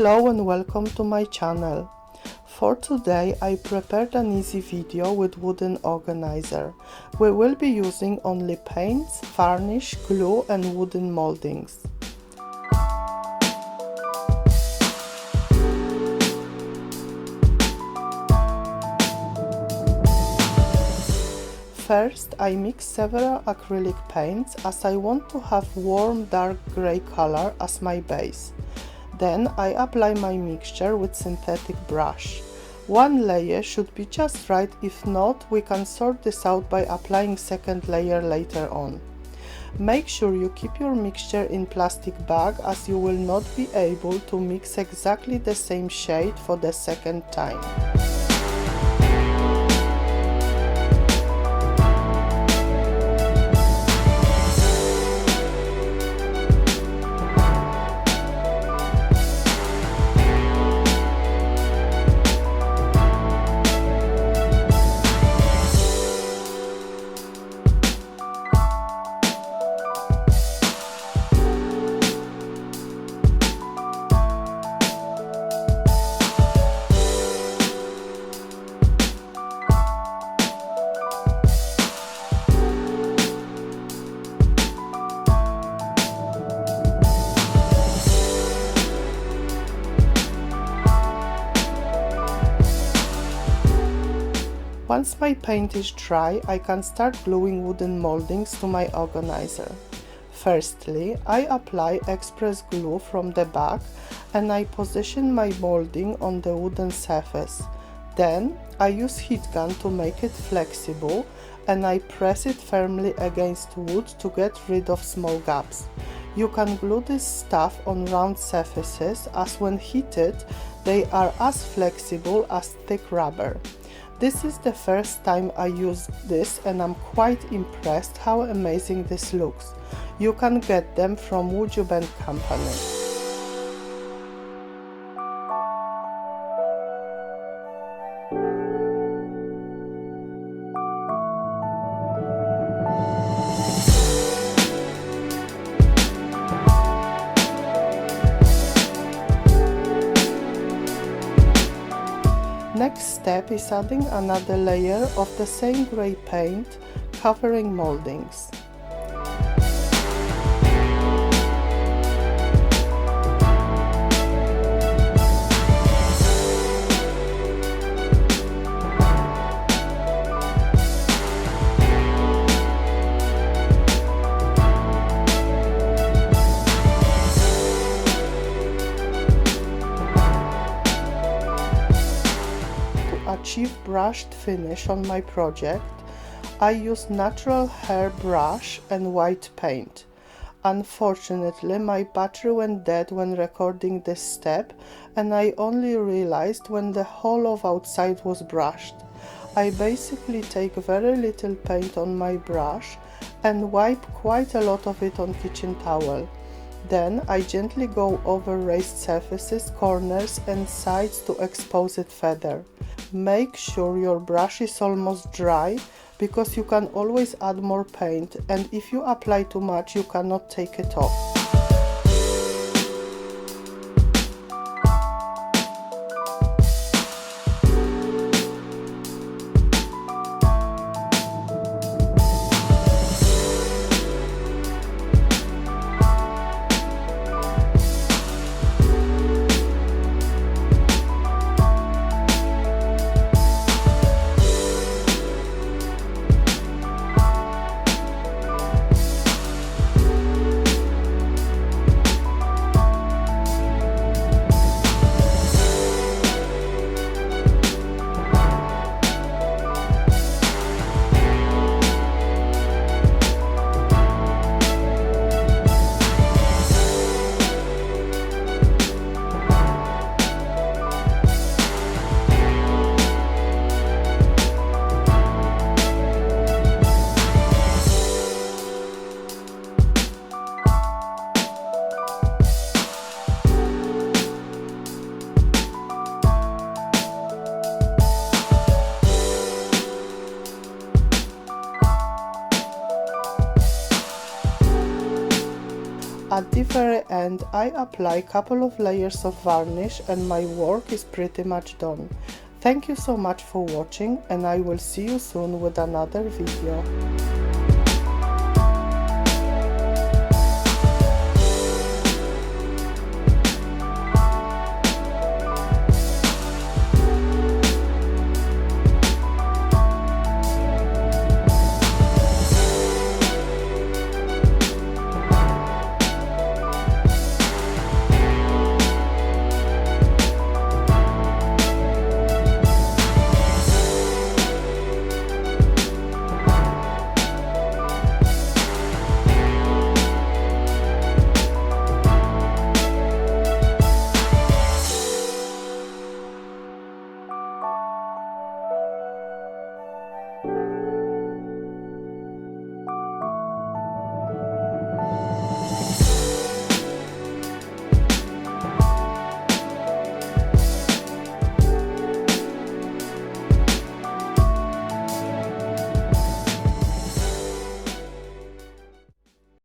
Hello and welcome to my channel. For today I prepared an easy video with wooden organizer. We will be using only paints, varnish, glue and wooden moldings. First, I mix several acrylic paints as I want to have warm dark grey color as my base. Then I apply my mixture with synthetic brush. One layer should be just right, if not, we can sort this out by applying second layer later on. Make sure you keep your mixture in plastic bag as you will not be able to mix exactly the same shade for the second time. Once my paint is dry, I can start gluing wooden moldings to my organizer. Firstly, I apply express glue from the back and I position my molding on the wooden surface. Then I use heat gun to make it flexible and I press it firmly against wood to get rid of small gaps. You can glue this stuff on round surfaces as when heated they are as flexible as thick rubber. This is the first time I use this and I'm quite impressed how amazing this looks. You can get them from Wood and Company. Next step is adding another layer of the same grey paint covering moldings. Achieve brushed finish on my project, I use natural hair brush and white paint. Unfortunately, my battery went dead when recording this step and I only realized when the whole of outside was brushed. I basically take very little paint on my brush and wipe quite a lot of it on kitchen towel. Then I gently go over raised surfaces, corners and sides to expose it further. Make sure your brush is almost dry because you can always add more paint and if you apply too much you cannot take it off. At the very end, I apply a couple of layers of varnish and my work is pretty much done. Thank you so much for watching, and I will see you soon with another video.